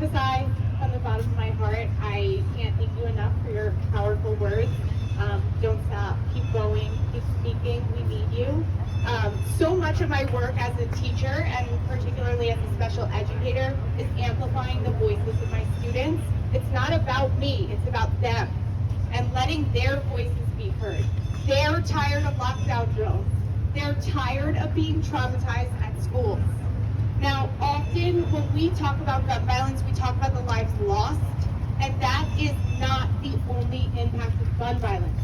Kasai, from the bottom of my heart, I can't thank you enough for your powerful words. Don't stop, keep going, keep speaking, we need you. So much of my work as a teacher, and particularly as a special educator, is amplifying the voices of my students. It's not about me, it's about them, and letting their voices be heard. They're tired of lockdown drills. They're tired of being traumatized at schools. Now, often when we talk about gun violence, we talk about the lives lost, and that is not the only impact of gun violence.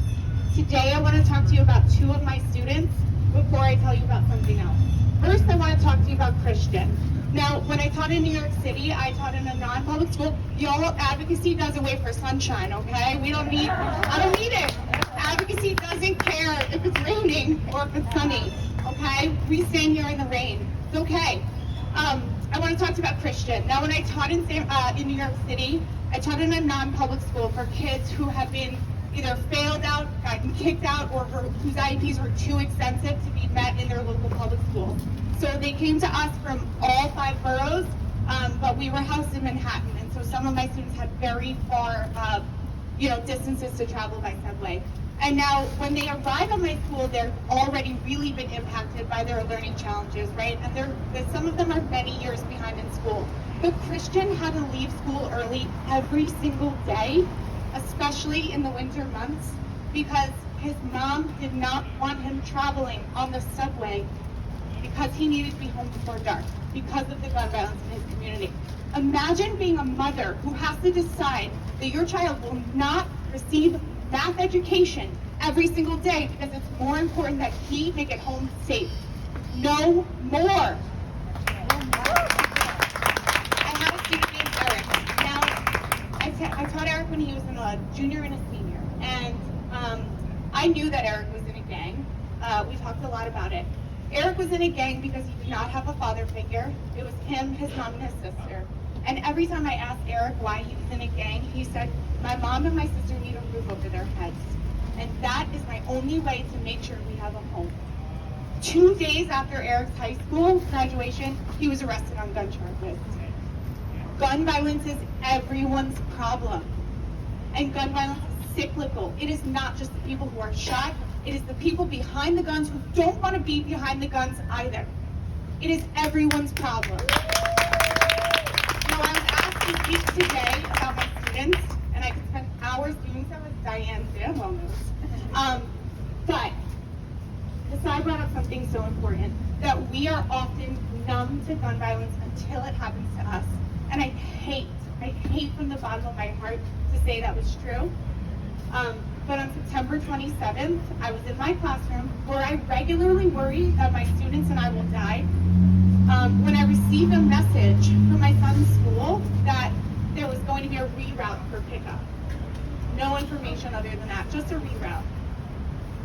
Today, I want to talk to you about two of my students before I tell you about something else. First, I want to talk to you about Christian. Now, when I taught in New York City, I taught in a non-public school. Y'all, advocacy doesn't wait for sunshine, okay? I don't need it. Advocacy doesn't care if it's raining or if it's sunny, okay? We stand here in the rain. It's okay. I want to talk to you about Christian. Now, when I taught in New York City, I taught in a non-public school for kids who have been either failed out, gotten kicked out, or whose IEPs were too extensive to be met in their local public schools. So they came to us from all 5 boroughs, but we were housed in Manhattan, and so some of my students had very far, distances to travel by subway. And now, when they arrive at my school, they're already really been impacted by their learning challenges, right? And some of them are many years behind in school. But Christian had to leave school early every single day, especially in the winter months, because his mom did not want him traveling on the subway because he needed to be home before dark because of the gun violence in his community. Imagine being a mother who has to decide that your child will not receive math education every single day because it's more important that he make it home safe. No more. I had a student named Eric. Now, I taught Eric when he was a junior and a senior, and I knew that Eric was in a gang. We talked a lot about it. Eric was in a gang because he did not have a father figure. It was him, his mom, and his sister. And every time I asked Eric why he was in a gang, he said, my mom and my sister need a roof over their heads. And that is my only way to make sure we have a home. 2 days after Eric's high school graduation, he was arrested on gun charges. Gun violence is everyone's problem. And gun violence is cyclical. It is not just the people who are shot, it is the people behind the guns who don't want to be behind the guns either. It is everyone's problem. Now, I was asked to speak today about my students, and I could spend hours doing so, as Diane damn well knows. But Kasai brought up something so important, that we are often numb to gun violence until it happens to us. And I hate from the bottom of my heart to say that was true. But on September 27th, I was in my classroom where I regularly worry that my students and I will die. When I received a message from my son's school that there was going to be a reroute for pickup. No information other than that, just a reroute.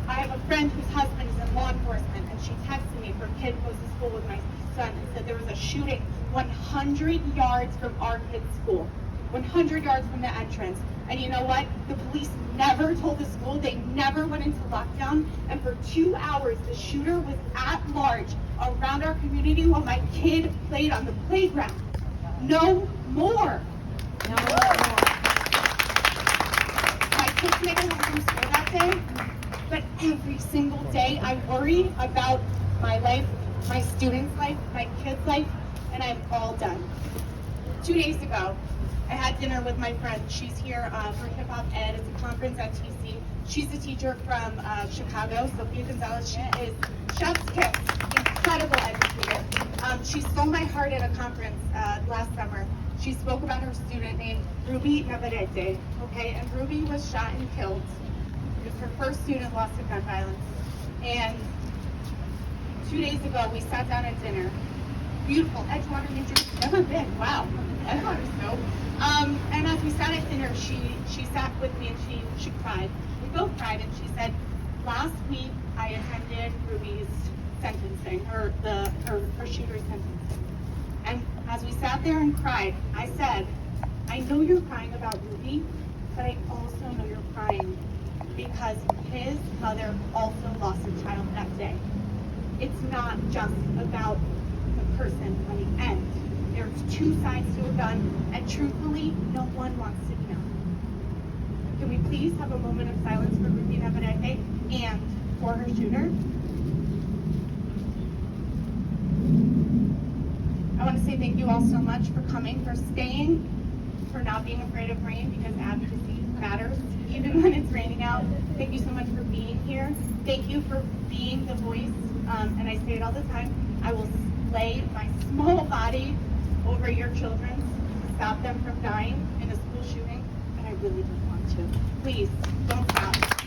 I have a friend whose husband is in law enforcement, and she texted me, her kid goes to school with my son, and said there was a shooting 100 yards from our kid's school, 100 yards from the entrance. And you know what? The police never told the school, they never went into lockdown, and for 2 hours the shooter was at large around our community while my kid played on the playground. No more. No more. My kids made it home from school that day, but every single day I worry about my life, my students' life, my kids' life, and I'm all done. 2 days ago, I had dinner with my friend. She's here for Hip Hop Ed. It's a conference at TC. She's a teacher from Chicago, Sophia Gonzalez. She is chef's kiss, incredible educator. She stole my heart at a conference last summer. She spoke about her student named Ruby Navarrete, okay? And Ruby was shot and killed. It was her first student lost to gun violence. And 2 days ago, we sat down at dinner. Beautiful, Edgewater, New Jersey. Never been, wow. Edgewater's dope. And as we sat at dinner, she sat with me and she cried. We both cried, and she said, last week I attended Ruby's sentencing, her shooter's sentencing. And as we sat there and cried, I said, I know you're crying about Ruby, but I also know you're crying because his mother also lost a child that day. It's not just about the person on the end. There are There's two sides to a gun, and truthfully, no one wants to be known. Can we please have a moment of silence for Rufina Benete and for her shooter? I want to say thank you all so much for coming, for staying, for not being afraid of rain, because advocacy matters even when it's raining out. Thank you so much for being here. Thank you for being the voice, and I say it all the time, I will lay my small body over your children to stop them from dying in a school shooting, and I really don't want to. Please, don't stop.